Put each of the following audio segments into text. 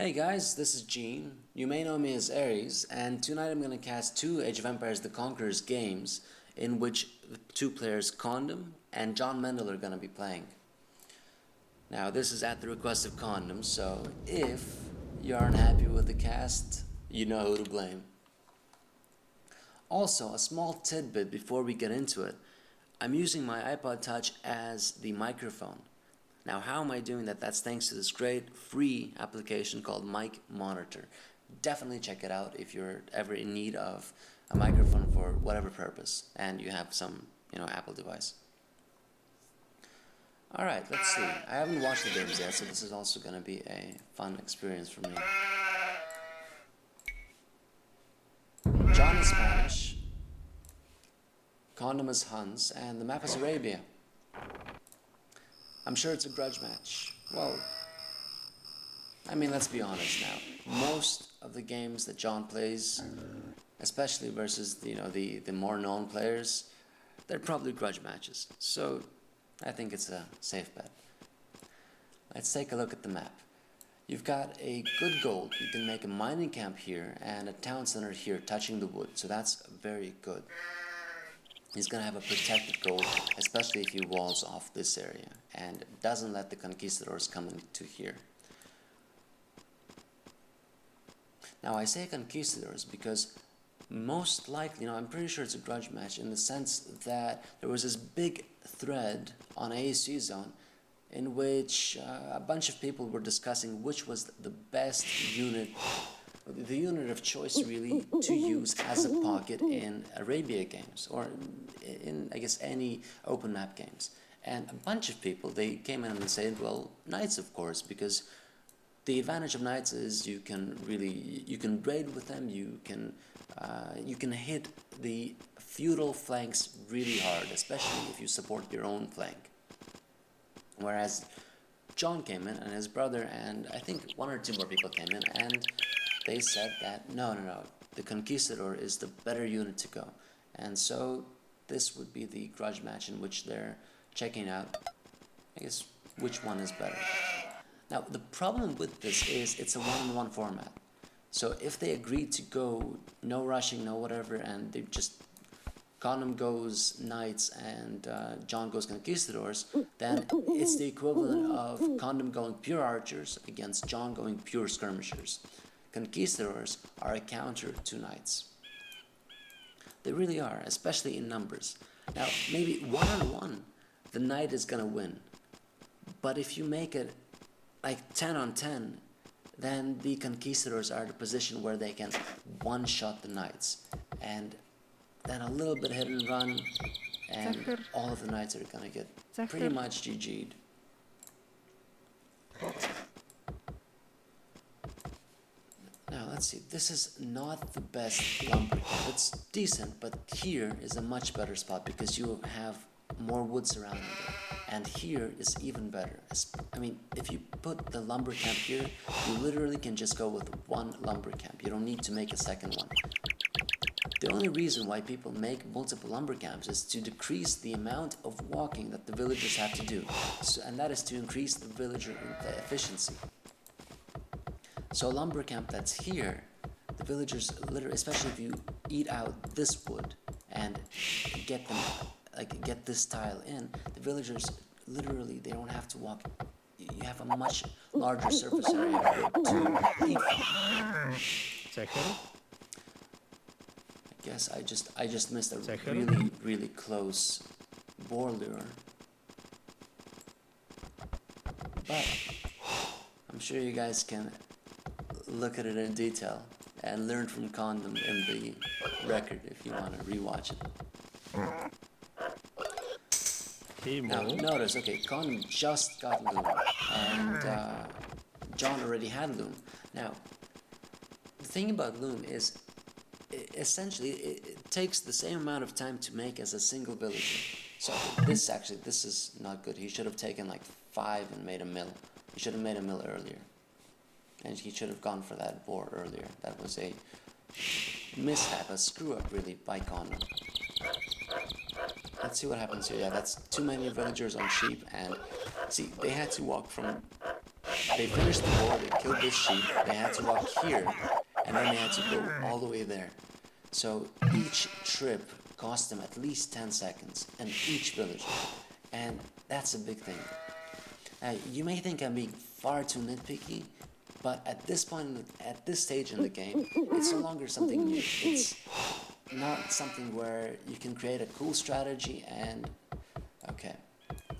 Hey guys, this is Gene. You may know me as Ares, and tonight I'm going to cast two Age of Empires The Conqueror's games in which the two players Condom and John Mendel are going to be playing. Now, this is at the request of Condom, so if you aren't happy with the cast, you know who to blame. Also, a small tidbit before we get into it. I'm using my iPod Touch as the microphone. Now, how am I doing that? That's thanks to this great free application called Mic Monitor. Definitely check it out if you're ever in need of a microphone for whatever purpose and you have some, Apple device. Alright, let's see. I haven't watched the games yet, so this is also going to be a fun experience for me. John is Spanish, Condom is Huns, and the map is Arabia. I'm sure it's a grudge match. Well, let's be honest now. Most of the games that John plays, especially versus the more known players, they're probably grudge matches. So I think it's a safe bet. Let's take a look at the map. You've got a good gold. You can make a mining camp here and a town center here touching the wood. So that's very good. He's going to have a protected gold, especially if he walls off this area and doesn't let the conquistadors come into here. Now, I say conquistadors because most likely, I'm pretty sure it's a grudge match in the sense that there was this big thread on AoC zone in which a bunch of people were discussing which was the best unit, the unit of choice really to use as a pocket in Arabia games or in I guess any open map games. And a bunch of people, they came in and said, well, knights of course, because the advantage of knights is you can raid with them, you can hit the feudal flanks really hard, especially if you support your own flank. Whereas John came in and his brother and I think one or two more people came in and they said that no, the conquistador is the better unit to go. And so this would be the grudge match in which they're checking out, I guess, which one is better. Now, the problem with this is it's a one-on-one format. So if they agree to go no rushing, no whatever, and they just Condom goes knights and John goes conquistadors, then it's the equivalent of Condom going pure archers against John going pure skirmishers. Conquistadors are a counter to knights. They really are, especially in numbers. Now, maybe one-on-one, the knight is going to win. But if you make it like 10 on 10, then the conquistadors are in a position where they can one-shot the knights. And then a little bit hit and run, and all of the knights are going to get pretty much GG'd. Now let's see, this is not the best lumber camp. It's decent, but here is a much better spot because you have more wood surrounding it. And here is even better. If you put the lumber camp here, you literally can just go with one lumber camp. You don't need to make a second one. The only reason why people make multiple lumber camps is to decrease the amount of walking that the villagers have to do. And that is to increase the villager efficiency. So a lumber camp that's here, the villagers literally, especially if you eat out this wood and get this tile in, the villagers literally, they don't have to walk. You have a much larger surface area to eat from. I guess I just missed a really close boar lure. But I'm sure you guys can look at it in detail and learn from Condom in the record if you want to rewatch it. Now notice, Condom just got Loom and John already had Loom. Now, the thing about Loom is essentially it takes the same amount of time to make as a single villager. So this is not good. He should have taken like 5 and made a mill. He should have made a mill earlier. And he should have gone for that boar earlier. That was a mishap, a screw-up really by Condom. Let's see what happens here. Yeah, that's too many villagers on sheep, and see, they had to walk from they finished the war, they killed this sheep, they had to walk here, and then they had to go all the way there. So each trip cost them at least 10 seconds, and each villager. And that's a big thing. You may think I'm being far too nitpicky, but at this point, at this stage in the game, it's no longer something new. It's not something where you can create a cool strategy and... Okay,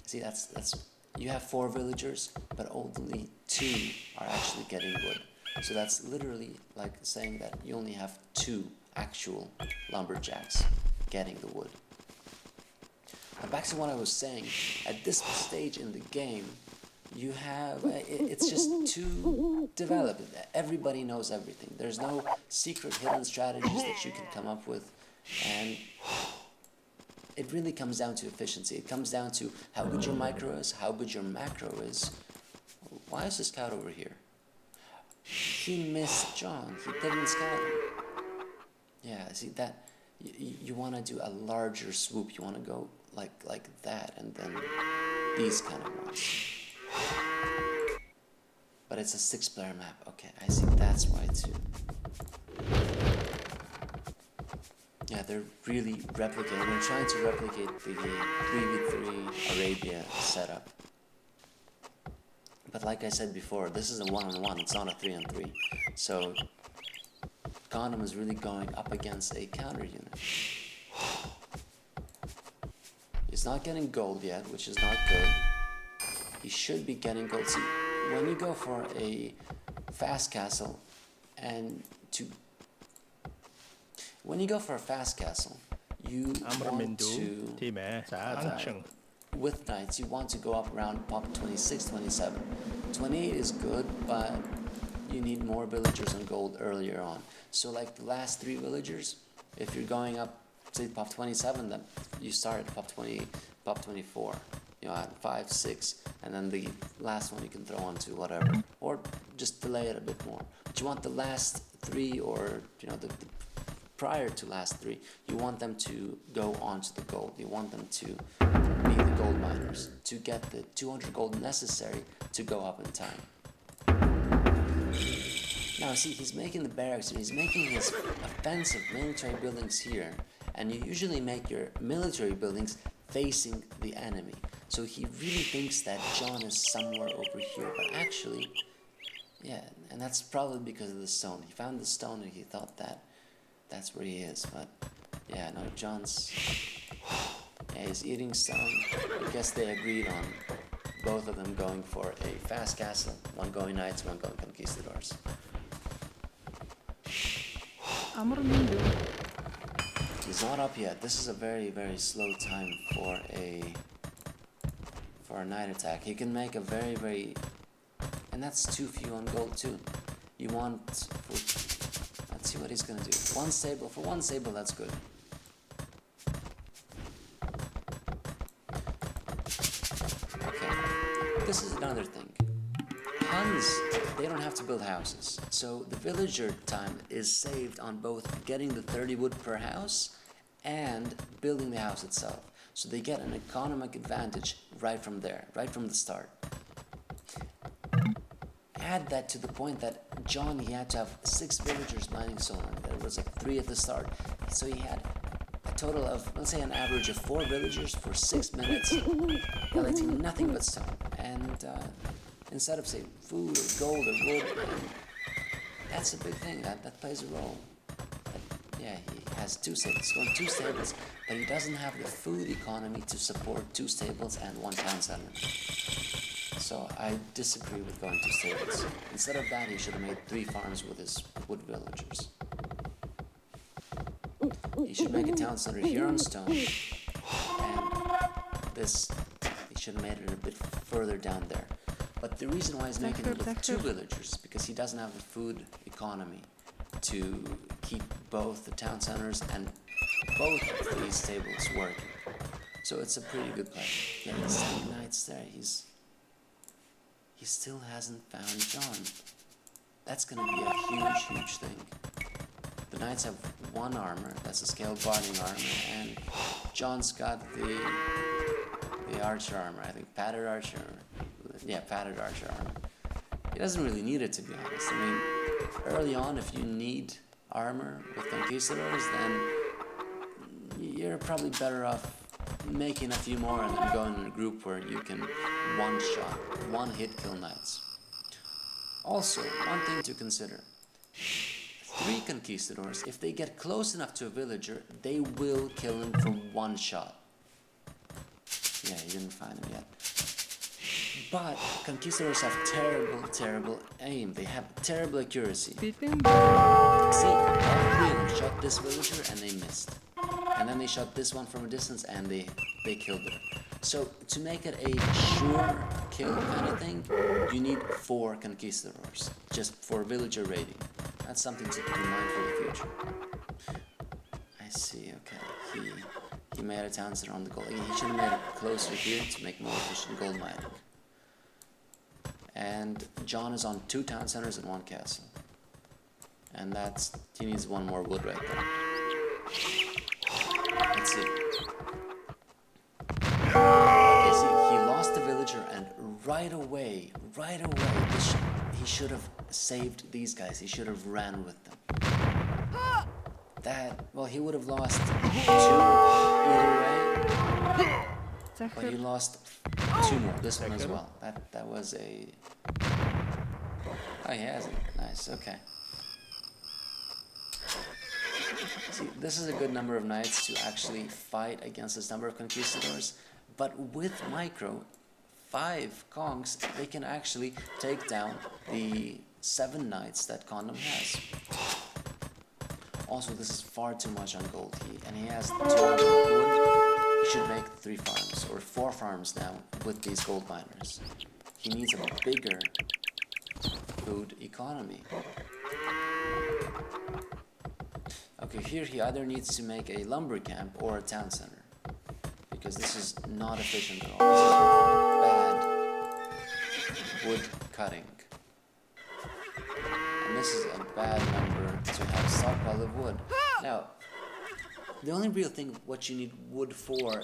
see, that's you have 4 villagers, but only 2 are actually getting wood. So that's literally like saying that you only have 2 actual lumberjacks getting the wood. Now back to what I was saying, at this stage in the game, you have, it's just too developed. Everybody knows everything. There's no secret hidden strategies that you can come up with, and it really comes down to efficiency. It comes down to how good your micro is, how good your macro is. Why is the scout over here? He missed John. He didn't scout him. Yeah, see that, you want to do a larger swoop. You want to go like that, and then these kind of ones. But it's a 6-player map. Okay, I see, that's why too. Yeah, they're really replicating. They're trying to replicate the 3v3 Arabia setup. But like I said before, this is a 1-on-1, it's not a 3-on-3. So Condom is really going up against a counter unit. He's not getting gold yet, which is not good. He should be getting gold. See, when you go for a fast castle and to... When you go for a fast castle, you want to... with knights, you want to go up around pop 26, 27. 28 is good, but you need more villagers and gold earlier on. So like the last 3 villagers, if you're going up, say pop 27, then you start at pop 20, pop 24. You know, at 5, 6, and then the last one you can throw onto whatever, or just delay it a bit more. But you want the last 3, or you know, the prior to last 3, you want them to go onto the gold. You want them to be the gold miners to get the 200 gold necessary to go up in time. Now see, he's making the barracks and he's making his offensive military buildings here, and you usually make your military buildings facing the enemy. So he really thinks that John is somewhere over here, but actually, yeah, and that's probably because of the stone. He found the stone and he thought that that's where he is, but yeah, no, John's, yeah, he's eating stone. I guess they agreed on both of them going for a fast castle, one going knights, one going conquistadors. He's not up yet. This is a very, very slow time for a night attack. He can make a very, very... And that's too few on gold too. You want... Let's see what he's gonna do. One stable. For one stable, that's good. Okay. This is another thing. Huns, they don't have to build houses. So the villager time is saved on both getting the 30 wood per house and building the house itself. So they get an economic advantage right from there, right from the start. Add that to the point that John, he had to have 6 villagers mining solar. There was like 3 at the start. So he had a total of, let's say, an average of 4 villagers for 6 minutes, collecting nothing but stone. And instead of, say, food or gold or wood, that's a big thing. That plays a role. Yeah, he has 2 stables. He's going 2 stables, but he doesn't have the food economy to support 2 stables and 1 town center. So I disagree with going 2 stables. Instead of that, he should have made 3 farms with his wood villagers. He should make a town center here on stone, and this, he should have made it a bit further down there. But the reason why he's making it with 2 villagers is because he doesn't have the food economy to keep both the town centers and both of these stables working. So it's a pretty good play. Yeah, he's sending knights there. He still hasn't found John. That's gonna be a huge, huge thing. The knights have 1 armor, that's a scaled barding armor, and John's got the archer armor, I think, padded archer. Yeah, padded archer armor. He doesn't really need it, to be honest. I mean, early on, if you need armor with conquistadors, then you're probably better off making a few more and then going in a group where you can one-shot, one-hit kill knights. Also, one thing to consider. 3 conquistadors, if they get close enough to a villager, they will kill him from one shot. Yeah, you didn't find him yet. But conquistadors have terrible aim. They have terrible accuracy. See, all 3 of them shot this villager and they missed. And then they shot this one from a distance and they killed her. So to make it a sure kill kind of thing, you need 4 conquistadors, just for villager raiding. That's something to keep in mind for the future. I see, okay. He made a town center on the gold. He should have made it closer here to make more efficient gold mining. And John is on 2 town centers and 1 castle. And he needs 1 more wood right there. Let's see. Okay, see, he lost the villager and right away, he should have saved these guys. He should have ran with them. Well, he would have lost 2 either way. But he lost 2 more. This one as well. That was a... Oh, he has it. Nice, okay. See, this is a good number of knights to actually fight against this number of conquistadors. But with micro, 5 conks, they can actually take down the 7 knights that Condom has. Also, this is far too much on gold. He has 200 wood. He should make 3 farms, or 4 farms now, with these gold miners. He needs a bigger food economy. Okay, here he either needs to make a lumber camp or a town center. Because this is not efficient at all. This is bad wood cutting. And this is a bad number to have stockpile of wood. Now, the only real thing what you need wood for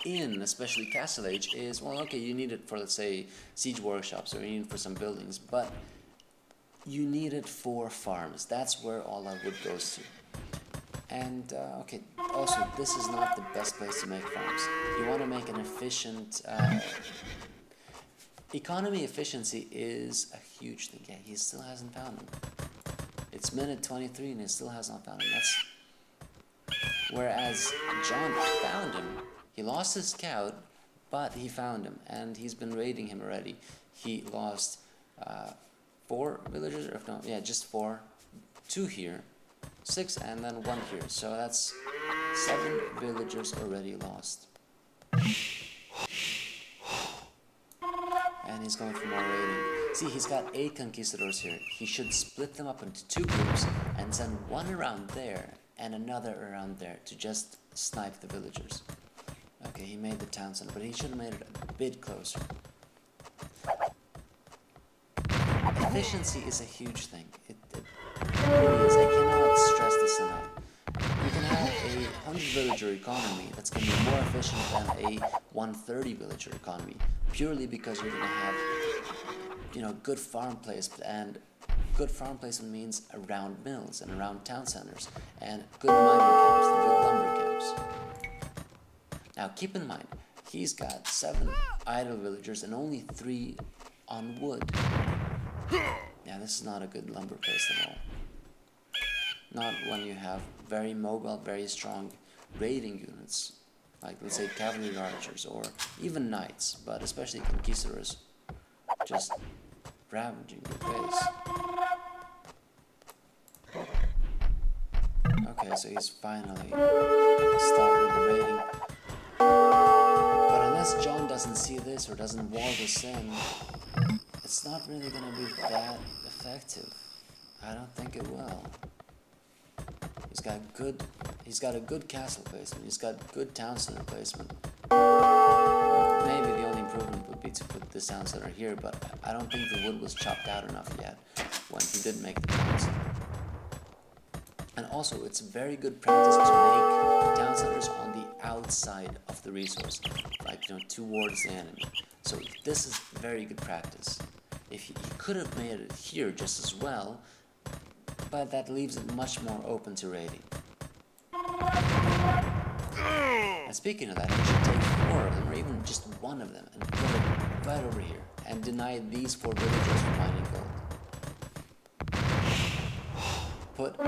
in, especially Castle Age, is, well, okay, you need it for, let's say, siege workshops, or you need it for some buildings, but you need it for farms. That's where all that wood goes to. And, okay, also, this is not the best place to make farms. You want to make an efficient... economy efficiency is a huge thing. Yeah, he still hasn't found him. It's minute 23 and he still has not found him. Whereas John found him. He lost his scout, but he found him. And he's been raiding him already. He lost 4 villagers, or no, yeah, just 4. 2 here. 6 and then 1 here, so that's 7 villagers already lost. And he's going for more raiding. See, he's got 8 conquistadors here. He should split them up into 2 groups and send 1 around there and another around there to just snipe the villagers. Okay, he made the town center, but he should have made it a bit closer. Efficiency is a huge thing. It really is. I cannot stress this enough. You can have a 100 villager economy that's going to be more efficient than a 130 villager economy, purely because you're going to have, good farm placement, and good farm placement means around mills and around town centers, and good mining camps and good lumber camps. Now keep in mind, he's got 7 idle villagers and only 3 on wood. Yeah, this is not a good lumber place at all. Not when you have very mobile, very strong raiding units, like let's say cavalry archers or even knights, but especially conquistadors, just ravaging your base. Okay, so he's finally started the raiding. But unless John doesn't see this or doesn't wall this in, it's not really going to be that effective. I don't think it will. He's got a good castle placement. He's got good town center placement. Maybe the only improvement would be to put this town center here, but I don't think the wood was chopped out enough yet when he did make the town center. And also, it's very good practice to make town centers on the outside of the resource, like towards the enemy. So this is very good practice. If he could have made it here just as well, but that leaves it much more open to raiding. And speaking of that, he should take 4 of them, or even just 1 of them, and put it right over here, and deny these 4 villagers from mining gold. Put a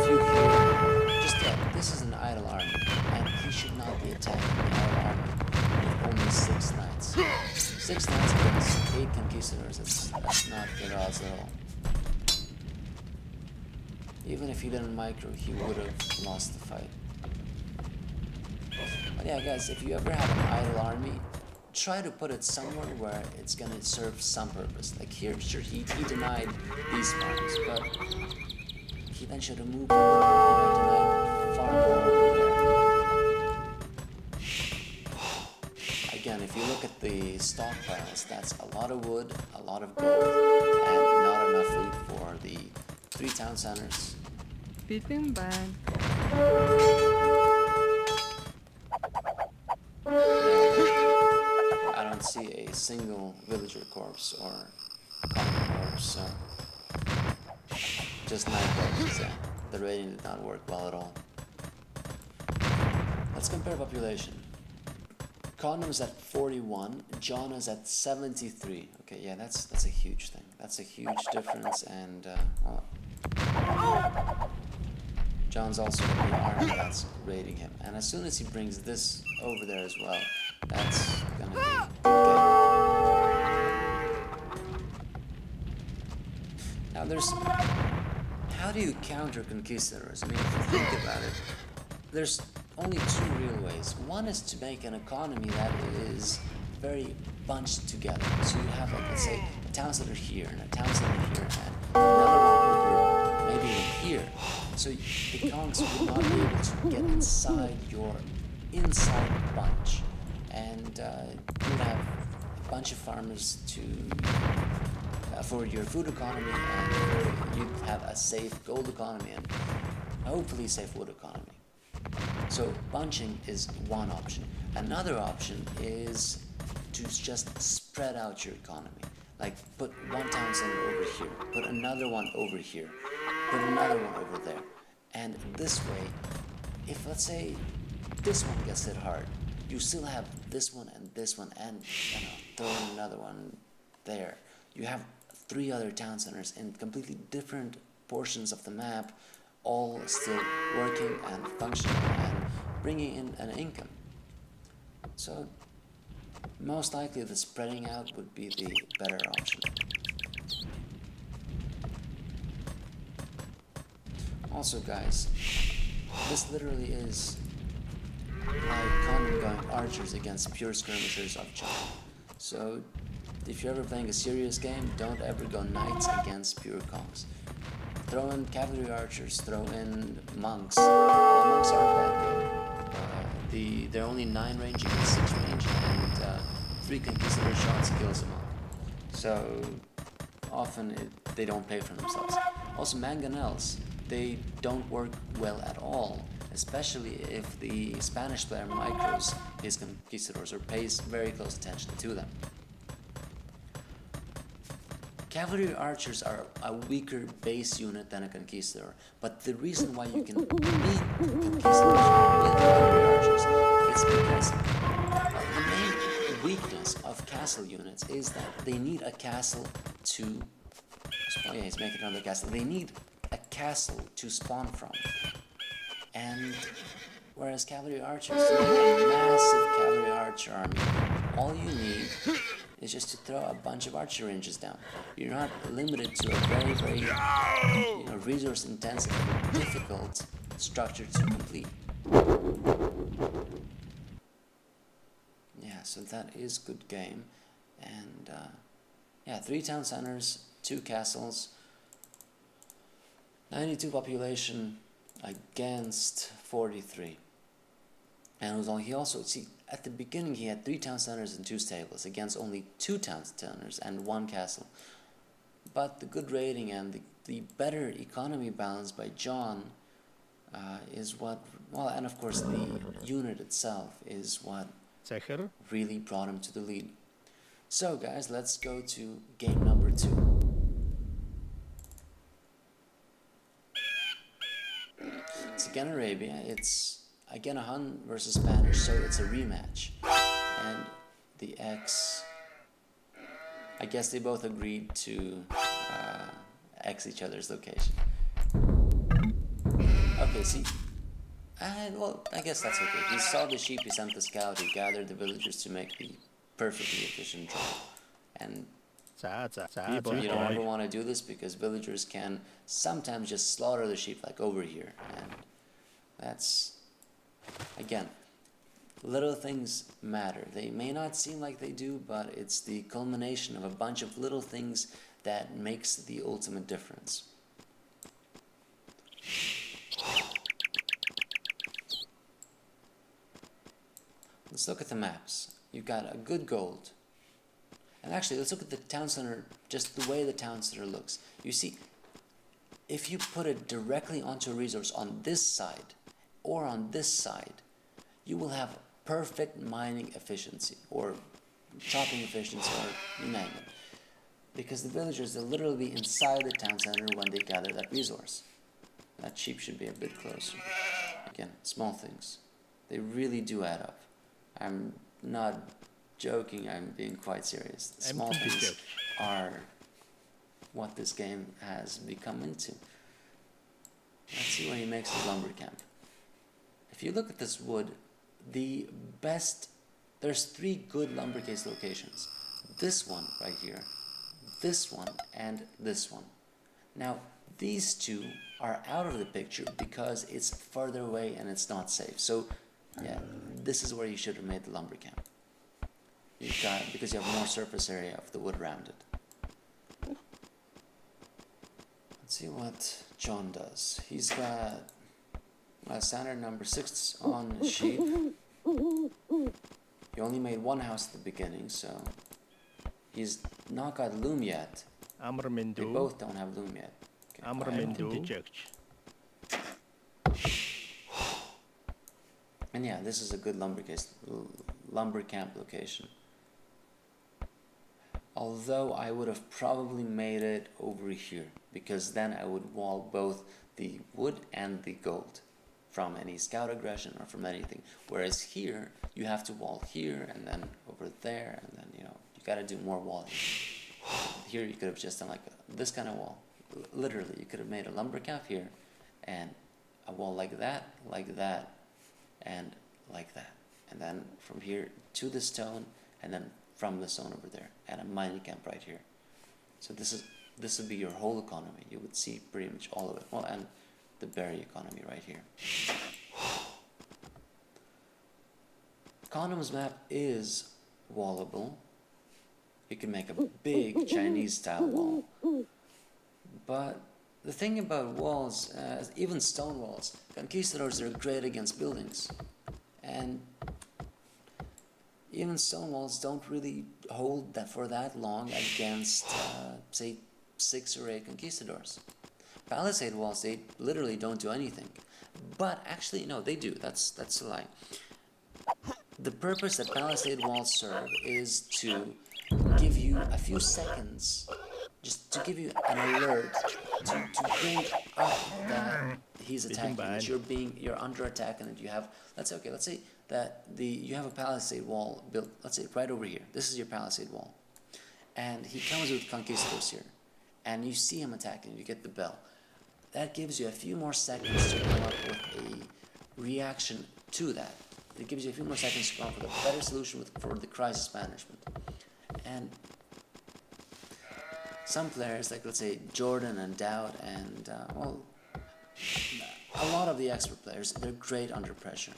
few here. Just this is an idle army, and he should not be attacking the idle army with only 6 knights. 6 knights against 8 conquistadors, that's not good odds at all. Even if he didn't micro, he would have lost the fight. But yeah, guys, if you ever have an idle army, try to put it somewhere where it's gonna serve some purpose. Like here, sure, he denied these farms, but he then should have moved denied farm over there. Again, if you look at the stockpiles, that's a lot of wood, a lot of gold, and not enough food for the 3 town centers. Beeping bad. I don't see a single villager corpse or common corpse, so just 9 corpses. Yeah, the rating did not work well at all. Let's compare population. Condom is at 41, John is at 73. Okay, yeah, that's a huge thing. That's a huge difference, and well, John's also got the army that's raiding him, and as soon as he brings this over there as well, that's gonna be okay. Now how do you counter conquistadors? I mean, if you think about it, there's only 2 real ways. One is to make an economy that is very bunched together. So you have, like, let's say, a town center here, and a town center here, and another one over, maybe even here. So the conks would not be able to get inside your inside bunch. And you would have a bunch of farmers to for your food economy, and you'd have a safe gold economy and hopefully safe wood economy. So bunching is one option. Another option is to just spread out your economy. Like put 1 town center over here, put another one over here, put another one over there. And this way, if let's say this one gets hit hard, you still have this one and this one, and throw in another one there. You have 3 other town centers in completely different portions of the map, all still working and functioning and bringing in an income. So most likely the spreading out would be the better option. Also, guys, this literally is like Condom going archers against pure skirmishers of John. So if you're ever playing a serious game, don't ever go knights against pure conks. Throw in cavalry archers, throw in monks. Monks aren't that good. They're only 9 range against 6 range, and 3 conquistador shots kills them all. So often they don't pay for themselves. Also, mangonels, they don't work well at all, especially if the Spanish player micros his conquistadors or pays very close attention to them. Cavalry archers are a weaker base unit than a conquistador, but the reason why you can beat conquistadors with cavalry archers is because the main weakness of castle units is that they need a castle to... Oh yeah, he's making another castle. They need a castle to spawn from. And whereas cavalry archers, you have a massive cavalry archer army. All you need is just to throw a bunch of archer ranges down. You're not limited to a very, very resource intensive and difficult structure to complete. Yeah, so that is good game. And yeah, 3 town centers, 2 castles, 92 population against 43. And he also, see, at the beginning he had 3 town centers and 2 stables against only 2 town centers and 1 castle. But the good rating and the better economy balance by John is what, well, and of course the unit itself is what really brought him to the lead. So guys, let's go to game number 2. into. It's again Arabia, it's again a Hun versus Spanish, so it's a rematch. And the X, I guess they both agreed to X each other's location. Okay, see, well, I guess that's okay. He saw the sheep, he sent the scout, he gathered the villagers to make the perfectly efficient drive. And people, you don't ever want to do this because villagers can sometimes just slaughter the sheep like over here. And that's, again, little things matter. They may not seem like they do, but it's the culmination of a bunch of little things that makes the ultimate difference. Let's look at the maps. You've got a good gold. And actually, let's look at the town center, just the way the town center looks. You see, if you put it directly onto a resource on this side or on this side, you will have perfect mining efficiency or chopping efficiency or you name it. Because the villagers, they'll literally be inside the town center when they gather that resource. That sheep should be a bit closer. Again, small things. They really do add up. I'm not joking, I'm being quite serious. Small things are what this game has become into. Let's see where he makes the lumber camp. If you look at this wood, there's 3 good lumber case locations. This one right here, this one, and this one. Now, these 2 are out of the picture because it's further away and it's not safe. So, yeah, this is where you should have made the lumber camp. Because you have more surface area of the wood around it. Let's see what John does. He's got a standard number 6 on sheep. He only made 1 house at the beginning, so he's not got loom yet. They both don't have loom yet. Okay, and yeah, this is a good lumber camp location. Although I would have probably made it over here, because then I would wall both the wood and the gold from any scout aggression or from anything. Whereas here, you have to wall here and then over there, and then you gotta do more walling. Here you could have just done like this kind of wall. Literally, you could have made a lumber camp here and a wall like that, and like that. And then from here to the stone, and then from the stone over there, and a mining camp right here. So this would be your whole economy. You would see pretty much all of it. Well, and the berry economy right here. Condom's map is wallable. You can make a big Chinese style wall. But the thing about walls, even stone walls, conquistadors are great against buildings. And even stone walls don't really hold that for that long against, say, 6 or 8 conquistadors. Palisade walls, they literally don't do anything. But actually, no, they do. That's a lie. The purpose that palisade walls serve is to give you a few seconds, just to give you an alert, to bring up that he's attacking, that you're under attack, and that you have, let's say that you have a palisade wall built, let's say right over here. This is your palisade wall. And he comes with conquistadors here. And you see him attacking, you get the bell. That gives you a few more seconds to come up with a reaction to that. It gives you a few more seconds to come up with a better solution for the crisis management. And some players, like let's say Jordan and Dowd and, a lot of the expert players, they're great under pressure.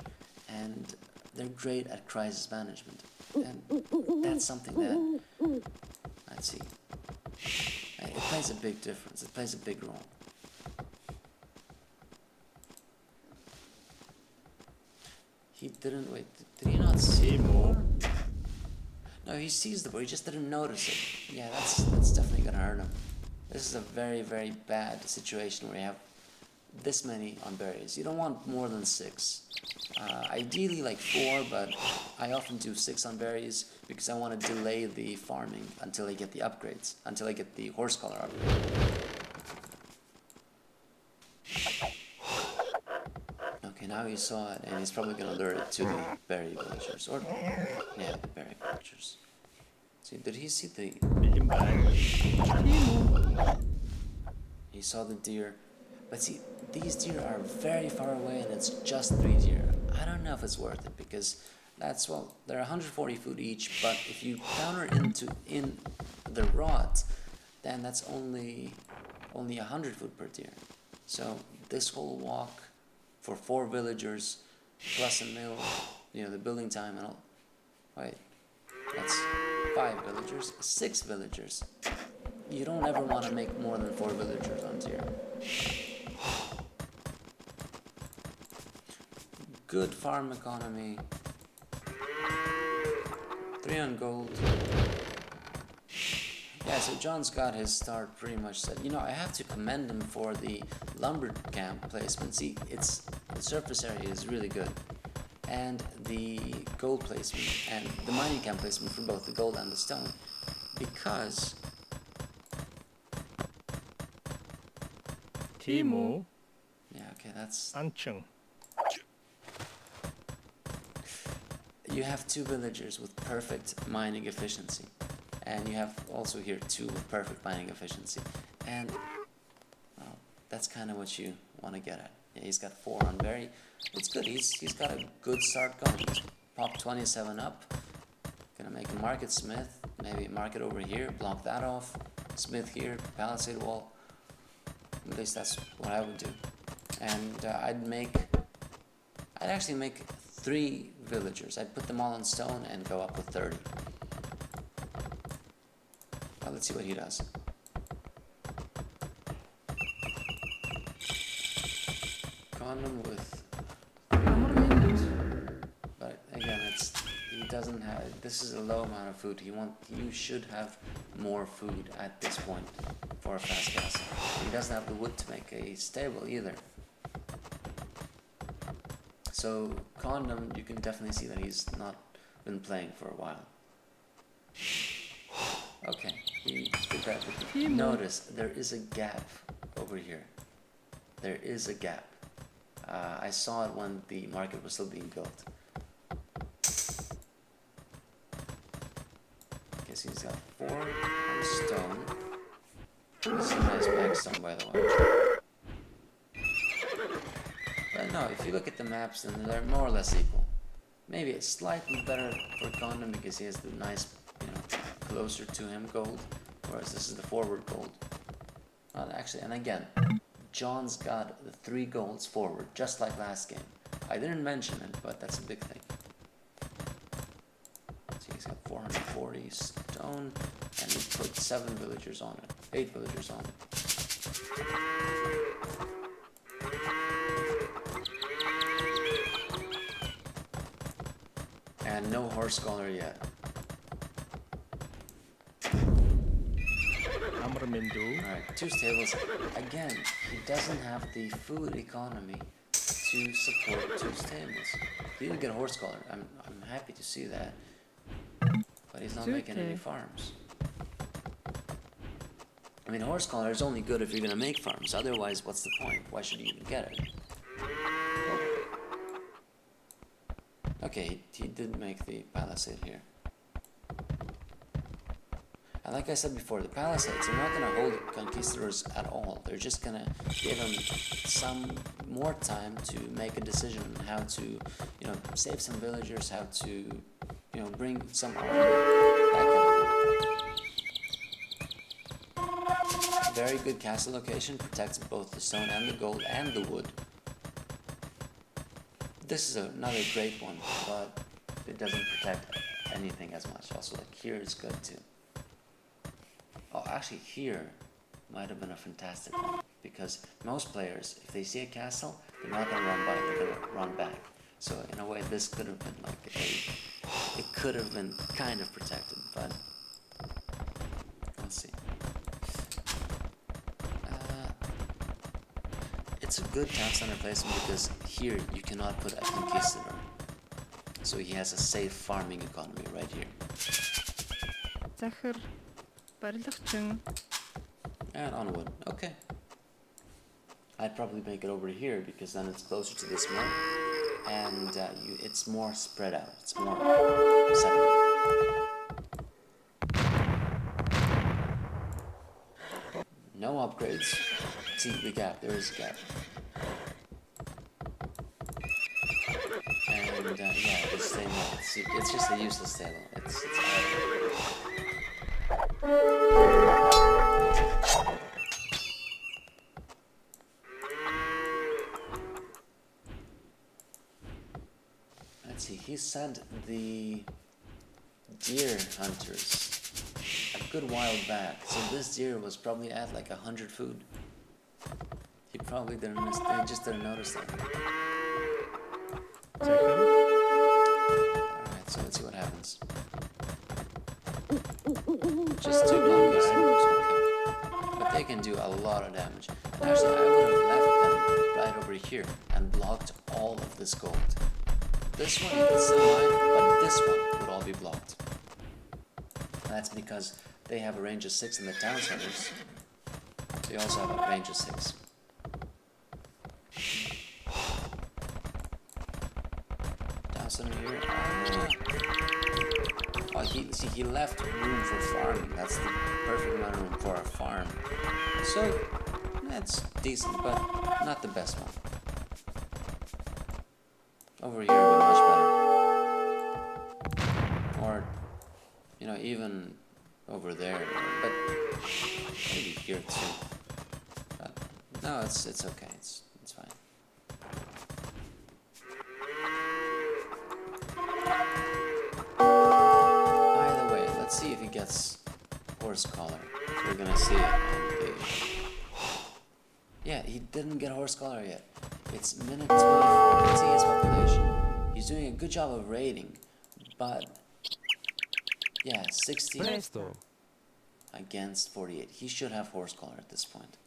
And they're great at crisis management. And that's something that, let's see, it plays a big difference. It plays a big role. He didn't, wait, did he not see more? No, he sees the board, he just didn't notice it. Yeah, that's definitely gonna hurt him. This is a very, very bad situation where you have this many on berries. You don't want more than 6. Ideally like 4, but I often do 6 on berries because I want to delay the farming until I get the upgrades, until I get the horse collar upgrade. Okay, now he saw it, and he's probably gonna lure it to the berry villagers, or yeah, the berry villagers. See, did he see the? He saw the deer, but see, these deer are very far away, and it's just 3 deer. I don't know if it's worth it because that's, well, they're 140 food each, but if you counter in the rot, then that's only 100 food per deer. So this whole walk for 4 villagers plus a mill, you know, the building time and all. Wait, that's 5 villagers, 6 villagers. You don't ever want to make more than 4 villagers on tier. Good farm economy. 3 on gold. Yeah, so John's got his start pretty much set. You know, I have to commend him for the lumber camp placement. See, the surface area is really good. And the gold placement and the mining camp placement for both the gold and the stone. Because Timo yeah, okay, that's Ancheng. you have 2 villagers with perfect mining efficiency. And you have also here 2 with perfect mining efficiency. And well, that's kind of what you want to get at. Yeah, he's got 4 on berry. It's good. He's got a good start going. He's popped 27 up. Gonna make a market smith. Maybe market over here. Block that off. Smith here. Palisade wall. At least that's what I would do. And I'd actually make 3 villagers. I'd put them all on stone and go up with 30. Well, let's see what he does. Condom with, but again, he doesn't have. This is a low amount of food. You should have more food at this point for a fast castle. He doesn't have the wood to make a stable either. So Condom, you can definitely see that he's not been playing for a while. Okay, he did that. Notice there is a gap over here. There is a gap. I saw it when the market was still being built. Okay, so he's got 4 on stone. This is a nice back stone, by the way. But no, if you look at the maps, then they're more or less equal. Maybe it's slightly better for Condom because he has the nice, closer to him gold, whereas this is the forward gold. Actually, and again, John's got the 3 golds forward, just like last game. I didn't mention it, but that's a big thing. So he's got 440 stone, and he put 7 villagers on it, 8 villagers on it. And no horse collar yet. Alright, 2 stables. Again, he doesn't have the food economy to support 2 stables. He didn't get a horse collar. I'm happy to see that. But he's not making any farms. I mean, horse collar is only good if you're gonna make farms. Otherwise, what's the point? Why should you even get it? Okay, he did make the palisade here. And like I said before, the palisades are not going to hold conquistadors at all. They're just going to give them some more time to make a decision on how to, save some villagers, how to, bring some army, that kind of thing. Very good castle location, protects both the stone and the gold and the wood. This is another great one, but it doesn't protect anything as much. Also, like here it's good too. Oh, actually here might have been a fantastic one, because most players, if they see a castle, they're not going to run by, they're going to run back. So in a way, this could have been like it could have been kind of protected, but let's see. it's a good town center placement because here you cannot put a conquistador. So he has a safe farming economy right here. Захар барилгачин. And on wood. Okay. I'd probably make it over here because then it's closer to this mill. And it's more spread out. It's more separate. No upgrades. See the gap. There is a gap. And yeah, this thing. It's just a useless table. It's Let's see. He sent the deer hunters a good while back, so this deer was probably at like 100 food. He probably didn't miss. They just didn't notice that. Alright, so let's see what happens. Just 2 monkeys, okay. But they can do a lot of damage. And actually, I would have left them right over here and blocked all of this gold. This one you can still mine, but this one would all be blocked. That's because they have a range of 6 in the town centers. They also have a range of 6. Town center here. Oh, he left room for farming. That's the perfect amount of room for a farm. So that's decent, but not the best one. Over here would be much better. Or, you know, even over there, but maybe here too. But no, it's okay. It's fine. By the way, let's see if he gets horse collar. We're gonna see it on the. Yeah, he didn't get horse collar yet. It's minute 24. Let's see his population. He's doing a good job of raiding, but yeah, 60 Presto. against 48. He should have horse collar at this point.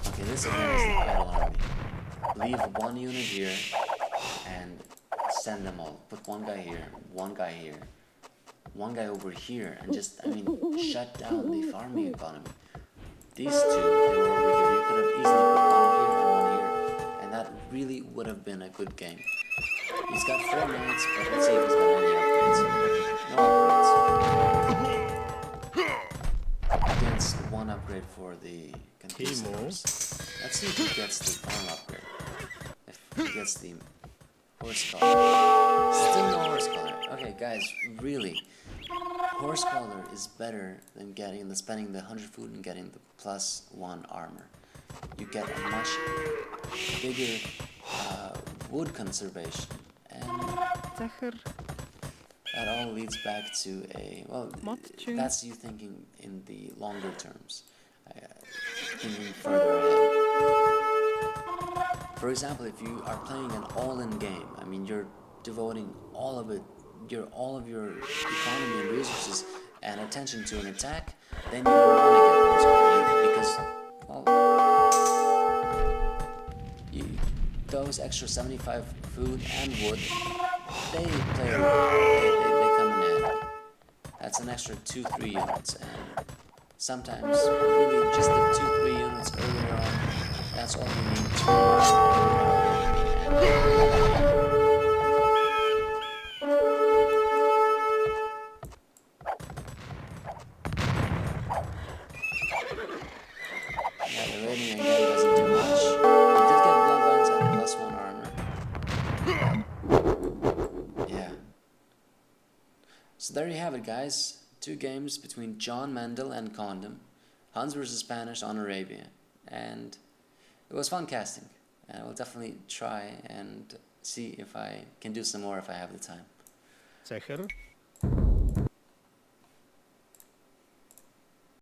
Okay, this again is the idle army. Leave 1 unit here and send them all. Put 1 guy here, 1 guy here, 1 guy over here, and just, shut down the farming economy. These 2, they were over here. You could have easily put 1 here and 1 here, and that really would have been a good game. He's got 4 knights, but let's see if he's got any upgrades. No upgrades. Against 1 upgrade for the conquistadors. Let's see if he gets the farm upgrade. If he gets the horse collar. Still no horse collar. Okay, guys, really. Horse collar is better than spending the 100 food and getting the +1 armor. You get a much bigger wood conservation, and Захар that all leads back to that's you thinking in the longer terms, thinking further ahead. For example, if you are playing an all-in game, you're devoting all of your economy and resources and attention to an attack, then you will want to get horse collar because, those extra 75 food and wood, they come in handy. That's an extra 2-3 units, and sometimes really just the 2-3 units earlier on, that's all you need to the rating again doesn't do much. He did get bloodlines and +1 armor. Yeah. So there you have it, guys. 2 games between John Mendel and Condom. Huns versus Spanish on Arabia. And it was fun casting. And I will definitely try and see if I can do some more if I have the time. Захар.